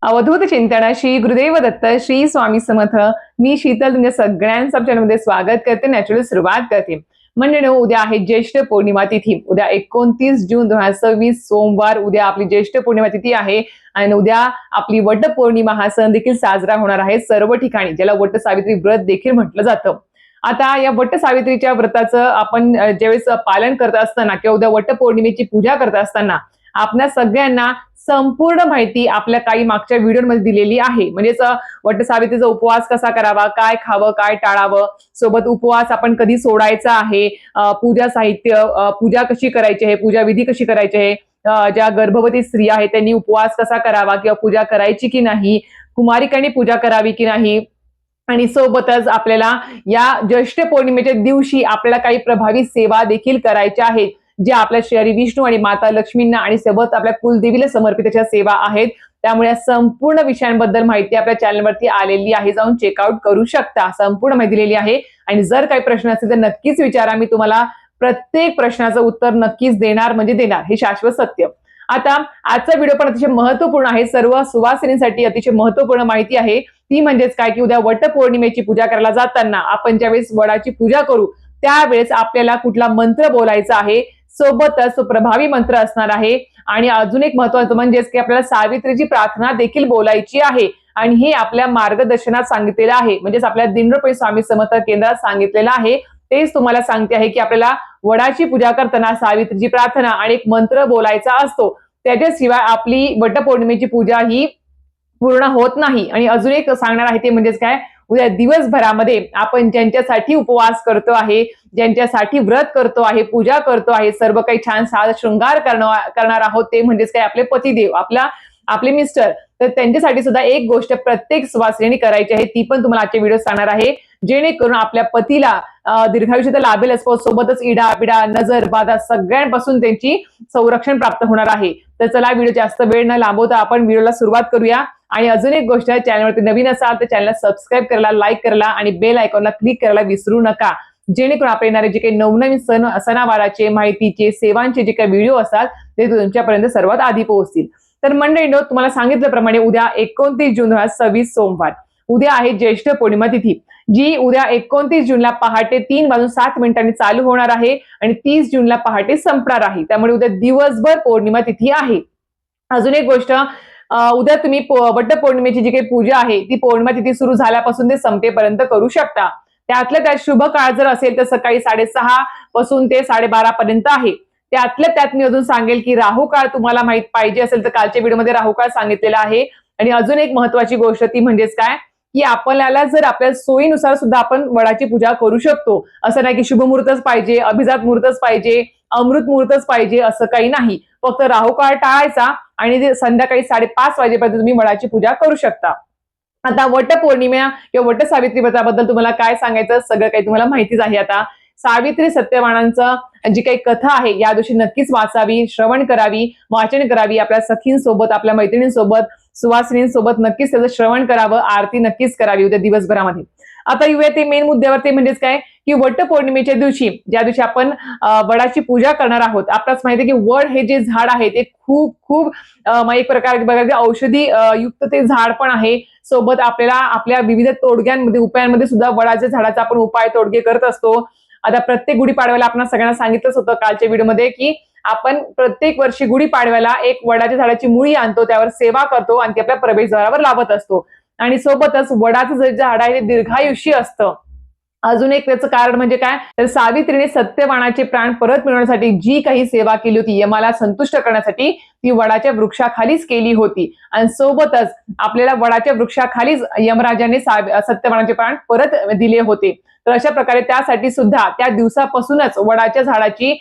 अवधूत चिंतन श्री गुरुदेव दत्त श्री स्वामी समर्थ. मी शीतल तुमच्या सगळ्यांचं चॅनलमध्ये स्वागत करते. नॅचरल सुरुवात करते. म्हणजे उद्या आहे ज्येष्ठ पौर्णिमा तिथी. उद्या 29 जून 2026 सोमवार उद्या आपली ज्येष्ठ पौर्णिमा तिथी आहे. आणि उद्या आपली वट पौर्णिमा हा सण देखील साजरा होणार आहे सर्व ठिकाणी, ज्याला वट सावित्री व्रत देखील म्हटलं जातं. आता या वट सावित्रीच्या व्रताचं आपण ज्यावेळेस पालन करत असताना किंवा उद्या वट पौर्णिमेची पूजा करत असताना आपल्या सगळ्यांना संपूर्ण माहिती आपल्या काही मागच्या व्हिडिओमध्ये दिलेली आहे. म्हणजेच वट सावित्रीचा उपवास कसा करावा, काय खावं, काय टाळावं, सोबत उपवास आपण कधी सोडायचा आहे, पूजा साहित्य, पूजा कशी करायची आहे, पूजा विधी कशी करायची आहे, ज्या गर्भवती स्त्रिया आहेत त्यांनी उपवास कसा करावा किंवा पूजा करायची की नाही, कुमारिकांनी पूजा करावी की नाही, आणि सोबतच आपल्याला या ज्येष्ठ पौर्णिमेच्या दिवशी आपल्याला काही प्रभावी सेवा देखील करायच्या आहेत, जे आपल्या श्री विष्णू आणि माता लक्ष्मींना आणि सोबत आपल्या कुलदेवीला समर्पित अशा सेवा आहेत. त्यामुळे या संपूर्ण विषयांबद्दल माहिती आपल्या चॅनलवरती आलेली आहे, जाऊन चेकआउट करू शकता. संपूर्ण माहिती दिलेली आहे. आणि जर काही प्रश्न असतील तर नक्कीच विचारा, मी तुम्हाला प्रत्येक प्रश्नाचं उत्तर नक्कीच देणार, म्हणजे देणार, हे शाश्वत सत्य. आता आजचा व्हिडिओ पण अतिशय महत्वपूर्ण आहे, सर्व सुवासिनींसाठी अतिशय महत्वपूर्ण माहिती आहे. ती म्हणजेच काय की उद्या वट पौर्णिमेची पूजा करायला जाताना आपण ज्यावेळेस वडाची पूजा करू त्यावेळेस आपल्याला कुठला मंत्र बोलायचा आहे, सोबतच प्रभावी मंत्र असणार आहे. आणि अजून एक महत्वाचं म्हणजेच की आपल्याला सावित्रीची प्रार्थना देखील बोलायची आहे. आणि हे आपल्या मार्गदर्शनात सांगितलेलं आहे, म्हणजेच आपल्या दिनरूपी स्वामी समर्थ केंद्रात सांगितलेलं आहे. तेच तुम्हाला सांगते आहे की आपल्याला वडाची पूजा करताना सावित्रीची प्रार्थना आणि एक मंत्र बोलायचा असतो. त्याच्याशिवाय आपली वटपौर्णिमेची पूजा ही पूर्ण होत नाही. आणि अजून एक सांगणार आहे ते म्हणजेच काय, उद्या दिवसभरामध्ये आपण ज्यांच्यासाठी उपवास करतो आहे, ज्यांच्यासाठी व्रत करतो आहे, पूजा करतो आहे, सर्व काही छान साज शृंगार करणार आहोत, ते म्हणजेच काय आपले पतिदेव, आपले मिस्टर, तर त्यांच्यासाठी सुद्धा एक गोष्ट प्रत्येक सुवासिनीने करायची आहे. ती पण तुम्हाला आजच्या व्हिडिओ सांगणार आहे, जेणेकरून आपल्या पतीला दीर्घायुष्य तर लाभेलच, सोबतच इडा पिडा नजर बाधा सगळ्यांपासून त्यांची संरक्षण प्राप्त होणार आहे. तर चला व्हिडिओ जास्त वेळ न लांबवता आपण व्हिडिओला सुरुवात करूया. आणि अजून एक गोष्ट, चॅनलवरती नवीन असाल तर चॅनलला सबस्क्राईब करायला, लाईक करायला आणि बेल आयकॉनला क्लिक करायला विसरू नका, जेणेकरून आपले येणारे जे काही नवनवीन सणावाराचे, माहितीचे, सेवांचे जे काही व्हिडिओ असतात ते तुमच्यापर्यंत सर्वात आधी पोहोचतील. तर मंडळींनो, तुम्हाला सांगितल्याप्रमाणे उद्या 29 जून 2026 सोमवार उद्या आहे ज्येष्ठ पौर्णिमा तिथी, जी उद्या 29 जूनला पहाटे 3:07 चालू होणार आहे आणि 30 जूनला पहाटे संपणार आहे. त्यामुळे उद्या दिवसभर पौर्णिमा तिथी आहे. अजून एक गोष्ट, उद्या तुम्ही वट पौर्णिमेची जी काही पूजा आहे ती पौर्णिमा तिथी सुरू झाल्यापासून ते संपेपर्यंत करू शकता. त्यातल्या त्यात शुभ काळ जर असेल तर सकाळी 6:30 पासून ते 12:30 पर्यंत आहे. त्यातल्या त्यात मी अजून सांगेल की राहू काळ तुम्हाला माहित पाहिजे असेल तर कालच्या व्हिडिओमध्ये राहू काळ सांगितलेला आहे. आणि अजून एक महत्वाची गोष्ट ती म्हणजेच काय की आपल्याला जर आपल्या सोयीनुसार सुद्धा आपण वडाची पूजा करू शकतो. असं नाही की शुभ मुहूर्तच पाहिजे, अभिजात मुहूर्तच पाहिजे, अमृत मुहूर्तच पाहिजे, असं काही नाही. फक्त राहू काळ टाळायचा आणि संध्याकाळी 5:30 वाजेपर्यंत तुम्ही वडाची पूजा करू शकता. आता वट पौर्णिमा किंवा वट सावित्री व्रताबद्दल तुम्हाला काय सांगायचं, सगळं काही तुम्हाला माहितीच आहे. आता सावित्री सत्यवानांचं जी काही कथा आहे या दिवशी नक्कीच वाचावी, श्रवण करावी, वाचन करावी, आपल्या सखींसोबत, आपल्या मैत्रिणींसोबत, सुवासिनींसोबत नक्कीच त्याचं श्रवण करावं, आरती नक्कीच करावी उद्या दिवसभरामध्ये. आता येऊया ते मेन मुद्द्यावर, ते म्हणजेच काय की वट पौर्णिमेच्या दिवशी, ज्या दिवशी आपण वडाची पूजा करणार आहोत, आपल्याला माहिती आहे की वड हे जे झाड आहे ते खूप खूप एक प्रकार बघा औषधी युक्त ते झाड पण आहे. सोबत आपल्याला आपल्या विविध तोडग्यांमध्ये, उपायांमध्ये सुद्धा वडाच्या झाडाचा आपण उपाय तोडगे करत असतो. आता प्रत्येक गुढीपाडव्याला आपण सगळ्यांना सांगितलंच होतं कालच्या व्हिडिओमध्ये की आपण प्रत्येक वर्षी गुढीपाडव्याला एक वडाच्या झाडाची मुळी आणतो, त्यावर सेवा करतो आणि ती आपल्या प्रवेशद्वारावर लावत असतो. आणि सोबतच वडाचं जे झाड आहे ते दीर्घायुष्य असतं. अजून एक त्याचं कारण म्हणजे काय, तर सावित्रीने सत्यवानाचे प्राण परत मिळवण्यासाठी जी काही सेवा केली होती, यमाला संतुष्ट करण्यासाठी, ती वडाच्या वृक्षाखालीच केली होती. आणि सोबतच आपल्याला वडाच्या वृक्षाखालीच यमराजाने सत्यवानाचे प्राण परत दिले होते. तर अशा प्रकारे त्यासाठी सुद्धा त्या दिवसापासूनच वडाच्या झाडाची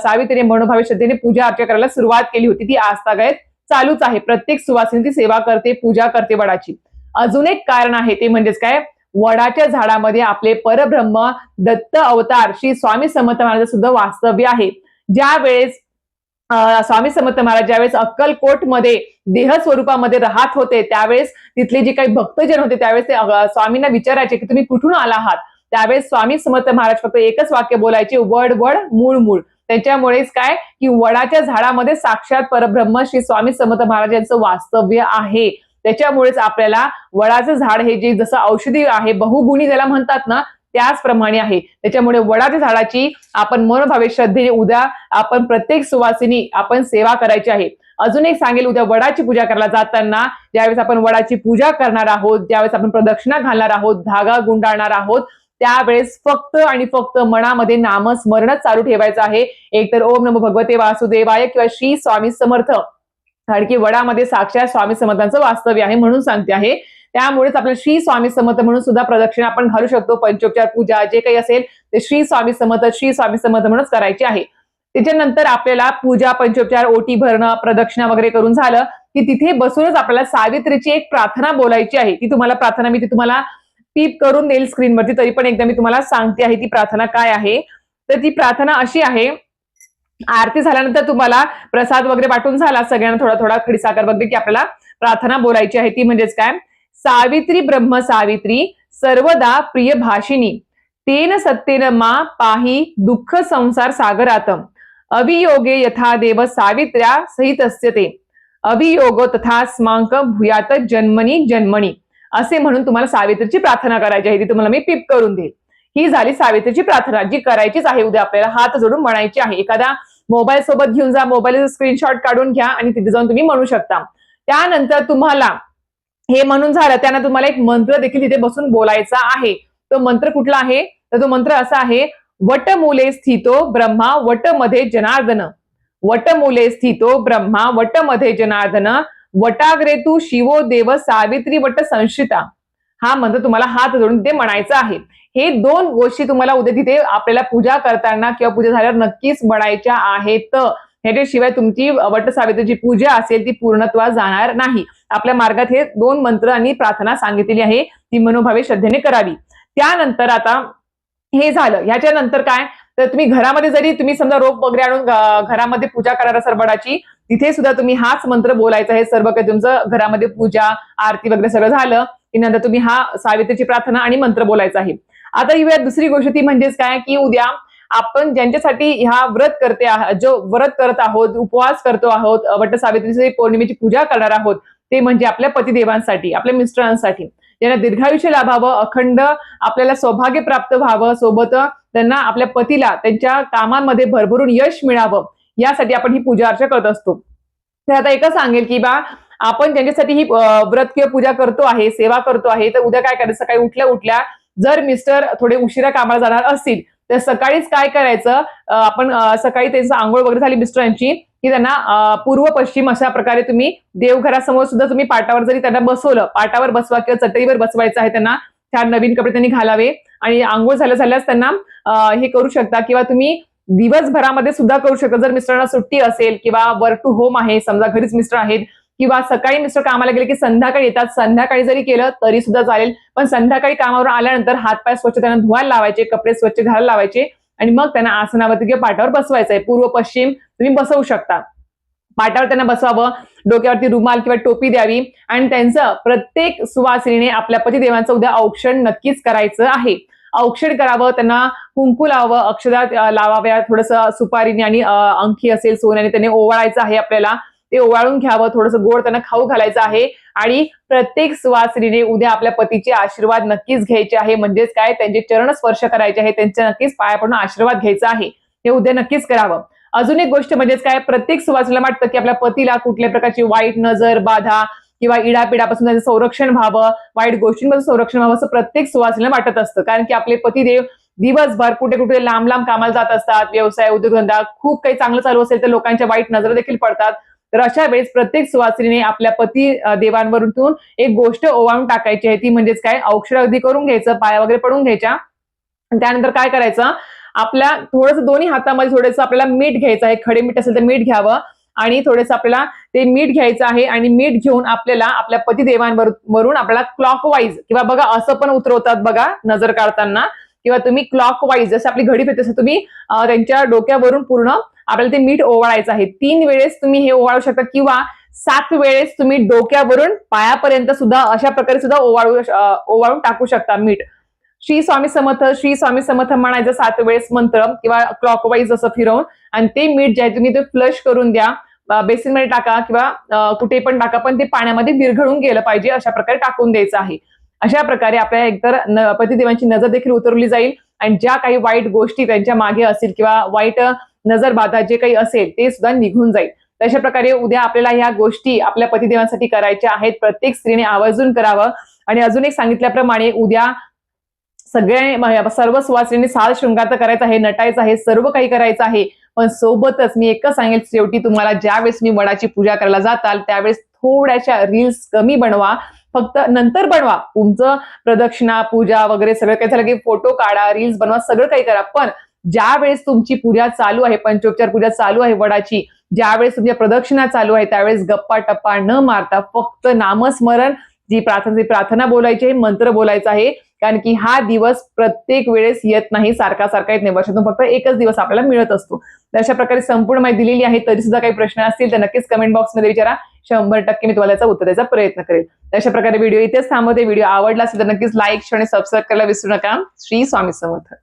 सावित्रीने मनोभावे श्रद्धेने पूजा अर्चा करायला सुरुवात केली होती. ती आजतागायत चालूच आहे. प्रत्येक सुवासिनी ती सेवा करते, पूजा करते वडाची. अजून एक कारण आहे ते म्हणजेच काय, वडाच्या झाडामध्ये आपले परब्रह्म दत्त अवतार श्री स्वामी समर्थ महाराज सुद्धा वास्तव्य आहे. ज्या वेळेस स्वामी समर्थ महाराज ज्यावेळेस अक्कलकोटमध्ये देह स्वरूपामध्ये राहत होते, त्यावेळेस तिथले जे काही भक्तजन होते त्यावेळेस ते स्वामींना विचारायचे की तुम्ही कुठून आला आहात. त्यावेळेस स्वामी समर्थ महाराज फक्त एकच वाक्य बोलायचे, वड वड मूळ मूळ. त्याच्यामुळेच काय की वडाच्या झाडामध्ये साक्षात परब्रह्म श्री स्वामी समर्थ महाराज यांचं वास्तव्य आहे. त्याच्यामुळेच आपल्याला वडाचं झाड हे जे जसं औषधी आहे, बहुगुणी ज्याला म्हणतात ना, त्याचप्रमाणे आहे. त्याच्यामुळे वडाच्या झाडाची आपण मनोभावे श्रद्धेने उद्या आपण प्रत्येक सुवासिनी आपण सेवा करायची आहे. अजून एक सांगेल, उद्या वडाची पूजा करायला जाताना ज्यावेळेस आपण वडाची पूजा करणार आहोत, ज्यावेळेस आपण प्रदक्षिणा घालणार आहोत, धागा गुंडाळणार आहोत, त्यावेळेस फक्त आणि फक्त मनामध्ये नामस्मरणच चालू ठेवायचं आहे. एकतर ओम नमो भगवते वासुदेवाय किंवा श्री स्वामी समर्थ, कारण की वडामध्ये साक्षात स्वामी समर्थांचं वास्तव्य आहे म्हणून सांगते आहे. त्यामुळेच आपल्याला श्री स्वामी समर्थ म्हणून सुद्धा प्रदक्षिणा आपण घालू शकतो. पंचोपचार पूजा जे काही असेल ते श्री स्वामी समर्थ म्हणूनच करायची आहे. त्याच्यानंतर आपल्याला पूजा, पंचोपचार, ओटी भरणं, प्रदक्षिणा वगैरे करून झालं की तिथे बसूनच आपल्याला सावित्रीची एक प्रार्थना बोलायची आहे. ती तुम्हाला प्रार्थना मी ती तुम्हाला टीप करून देईल स्क्रीनवरती, तरी पण एकदा मी तुम्हाला सांगते आहे ती प्रार्थना काय आहे. तर ती प्रार्थना अशी आहे. आरती झाल्यानंतर तुम्हाला प्रसाद वगैरे वाटून झाला सगळ्यांना थोडा थोडा खडीसाखर वगैरे, की आपल्याला प्रार्थना बोलायची आहे. ती म्हणजेच काय, सावित्री ब्रह्म सावित्री सर्वदा प्रिय भाषिणी तेन सत्येन मा पाही दुःख संसार सागरातम अभियोगे यथा देव सावित्र्या सहितस्य ते अभियोगो तथा स्मांक भूयात जन्मनी जन्मनी, असे म्हणून तुम्हाला सावित्रीची प्रार्थना करायची आहे. ती तुम्हाला मी टिप करून देईल. ही झाली सावित्रीची प्रार्थना, जी करायचीच आहे उद्या आपल्याला, हात जोडून म्हणायची आहे. एखादा मोबाईल सोबत घेऊन जा, मोबाईलचा स्क्रीनशॉट काढून घ्या आणि तिथे जाऊन तुम्ही म्हणू शकता. त्यानंतर तुम्हाला हे म्हणून झालं, त्यानंतर तुम्हाला एक मंत्र देखील तिथे बसून बोलायचा आहे. तो मंत्र कुठला आहे, तर तो मंत्र असा आहे, वटमूले स्थितो ब्रह्मा वटमध्ये जनार्दन, वटमूले स्थितो ब्रह्मा वटमध्ये जनार्दन वटाग्रे तू शिवो देव सावित्री वट संश्रिता. हा मंत्र तुम्हाला हात जोडून ते म्हणायचं आहे. हे दोन गोष्टी तुम्हाला उद्या तिथे आपल्याला पूजा करताना किंवा पूजा झाल्यावर नक्कीच म्हणायच्या आहेत. ह्याच्याशिवाय तुमची वट सावित्रीची पूजा असेल ती पूर्णत्वास जाणार नाही. आपल्या मार्गात हे दोन मंत्र आणि प्रार्थना सांगितलेली आहे, ती मनोभावे श्रद्धेने करावी. त्यानंतर आता हे झालं. ह्याच्यानंतर काय, तर तुम्ही घरामध्ये जरी तुम्ही समजा रोप वगैरे आणून घरामध्ये पूजा करणार असाल वडाची, तिथे सुद्धा तुम्ही हाच मंत्र बोलायचा आहे. सर्व काही तुमचं घरामध्ये पूजा आरती वगैरे सगळं झालं की नंतर तुम्ही हा सावित्रीची प्रार्थना आणि मंत्र बोलायचा आहे. आता ही दुसरी गोष्ट ती म्हणजेच काय, की उद्या आपण ज्यांच्यासाठी ह्या व्रत करत आहोत, उपवास करतो आहोत, वट सावित्रीची पौर्णिमेची पूजा करणार आहोत, ते म्हणजे आपल्या पतिदेवांसाठी, आपल्या मिस्टरांसाठी, ज्यांना दीर्घायुष्य लाभावं, अखंड आपल्याला सौभाग्य प्राप्त व्हावं, सोबत त्यांना आपल्या पतीला त्यांच्या कामांमध्ये भरभरून यश मिळावं, यासाठी आपण ही पूजा अर्चा करत असतो. तर आता एकच सांगेल की बा आपण ज्यांच्यासाठी ही व्रत किंवा पूजा करतो आहे, सेवा करतो आहे, तर उद्या काय करायचं, सकाळी उठल्या उठल्या जर मिस्टर थोडे उशिरा कामाला जाणार असतील तर सकाळीच काय करायचं, आपण सकाळी त्यांचं आंघोळ वगैरे झाली मिस्टरांची की त्यांना पूर्व पश्चिम अशा प्रकारे तुम्ही देवघरासमोर सुद्धा तुम्ही पाटावर जरी त्यांना बसवलं, पाटावर बसवा किंवा चटईवर बसवायचं आहे त्यांना, छान नवीन कपडे त्यांनी घालावे आणि आंघोळ झाल्यास त्यांना हे करू शकता. किंवा तुम्ही दिवसभरामध्ये सुद्धा करू शकता. जर मिस्टरांना सुट्टी असेल किंवा वर्क टू होम आहे, समजा घरीच मिस्टर आहेत, किंवा सकाळी मिस्टर कामाला गेले की संध्याकाळी येतात, संध्याकाळी जरी केलं तरी सुद्धा चालेल. पण संध्याकाळी कामावर आल्यानंतर हातपाय स्वच्छ त्यांना धुवायला लावायचे, कपडे स्वच्छ घालायला लावायचे आणि मग त्यांना आसनावरती किंवा पाटावर बसवायचं आहे. पूर्व पश्चिम तुम्ही बसवू शकता. पाटावर त्यांना बसवावं, डोक्यावरती रुमाल किंवा टोपी द्यावी आणि त्यांचं प्रत्येक सुवासिनीने आपल्या पतिदेवांचं उद्या औक्षण नक्कीच करायचं आहे. औक्षण करावं, त्यांना कुंकू लावावं, अक्षदा लावाव्या, थोडंसं सुपारीने आणि अंगठी असेल सोन्याने त्यांनी ओवाळायचं आहे. आपल्याला ते ओवाळून घ्यावं, थोडंसं गोड त्यांना खाऊ घालायचं आहे आणि प्रत्येक सुवासिनीने उद्या आपल्या पतीचे आशीर्वाद नक्कीच घ्यायचे आहे. म्हणजेच काय, त्यांचे चरण स्पर्श करायचे आहे, त्यांच्या नक्कीच पाया पडून आशीर्वाद घ्यायचा आहे. हे उद्या नक्कीच करावं. अजून एक गोष्ट म्हणजेच काय, प्रत्येक सुवासिनीला वाटतं की आपल्या पतीला कुठल्या प्रकारची वाईट नजर, बाधा किंवा इडापिडापासून त्यांचं संरक्षण व्हावं, वाईट गोष्टींपासून संरक्षण व्हावं, असं प्रत्येक सुवासिनीला वाटत असतं. कारण की आपले पतिदेव दिवसभर कुठे कुठे लांब लांब कामाला जात असतात, व्यवसाय उद्योगधंदा खूप काही चांगलं चालू असेल तर लोकांच्या वाईट नजर देखील पडतात. तर अशा वेळेस प्रत्येक सुवासिनीने आपल्या पती देवांवरून एक गोष्ट ओवाळून टाकायची आहे. ती म्हणजेच काय, औक्षण अगदी करून घ्यायचं, पाया वगैरे पडून घ्यायच्या. त्यानंतर काय करायचं, आपल्या थोडंसं दोन्ही हातामध्ये थोडंसं आपल्याला मीठ घ्यायचं आहे. खडे मीठ असेल तर मीठ घ्यावं आणि थोडंसं आपल्याला ते मीठ घ्यायचं आहे आणि मीठ घेऊन आपल्याला आपल्या पतिदेवांवरून आपल्याला क्लॉकवाईज किंवा बघा असं पण उतरवतात बघा नजर काढताना, किंवा तुम्ही क्लॉकवाईज जसं आपली घडी फिरते तसं तुम्ही त्यांच्या डोक्यावरून पूर्ण आपल्याला ते मीठ ओवाळायचं आहे. 3 वेळेस तुम्ही हे ओवाळू शकता किंवा 7 वेळेस तुम्ही डोक्यावरून पायापर्यंत सुद्धा अशा प्रकारे सुद्धा ओवाळून टाकू शकता मीठ. श्री स्वामी समर्थ म्हणायचं 7 वेळेस मंत्र किंवा क्लॉकवाईज असं फिरवून आणि ते मीठ जे आहे तुम्ही ते फ्लश करून द्या. बेसिनमध्ये टाका किंवा कुठे पण टाका, पण ते पाण्यामध्ये विरघळून गेलं पाहिजे अशा प्रकारे टाकून द्यायचं आहे. अशा प्रकारे आपल्या एकतर पतिदेवांची नजर देखील उतरवली जाईल आणि ज्या काही वाईट गोष्टी त्यांच्या मागे असतील किंवा वाईट नजर बाधा जे काही असेल ते सुद्धा निघून जाईल. तशा प्रकारे उद्या आपल्याला ह्या गोष्टी आपल्या पतिदेवांसाठी करायच्या आहेत. प्रत्येक स्त्रीने आवर्जून करावं. आणि अजून एक सांगितल्याप्रमाणे उद्या सर्व सुवासिनींनी साज शृंगार तर करायचा आहे, नटायचं आहे, सर्व काही करायचं आहे. पण सोबतच मी एकच सांगेल शेवटी तुम्हाला, ज्यावेळेस मी वडाची पूजा करायला जाताल त्यावेळेस थोड्याशा रील्स कमी बनवा. फक्त नंतर बनवा. तुमचं प्रदक्षिणा, पूजा वगैरे सगळं काही झालं की फोटो काढा, रील्स बनवा, सगळं काही करा. पण ज्यावेळेस तुमची पूजा चालू आहे, पंचोपचार पूजा चालू आहे वडाची, ज्यावेळेस तुमच्या प्रदक्षिणा चालू आहे, त्यावेळेस गप्पा टप्पा न मारता फक्त नामस्मरण, जी प्रार्थना बोलायची आहे, मंत्र बोलायचा आहे. कारण की हा दिवस प्रत्येक वेळेस येत नाही, सारखा येत नाही. वर्षातून फक्त एकच दिवस आपल्याला मिळत असतो. अशा प्रकारे संपूर्ण माहिती दिलेली आहे. तरी सुद्धा काही प्रश्न असतील तर नक्कीच कमेंट बॉक्समध्ये विचारा. 100% मी तुम्हाला त्याचं उत्तर द्यायचा प्रयत्न करेल. अशा प्रकारे व्हिडिओ इथेच थांबवते. व्हिडिओ आवडला असेल तर नक्कीच लाईक, शेअर आणि सबस्क्राईब करायला विसरू नका. श्री स्वामी समर्थ.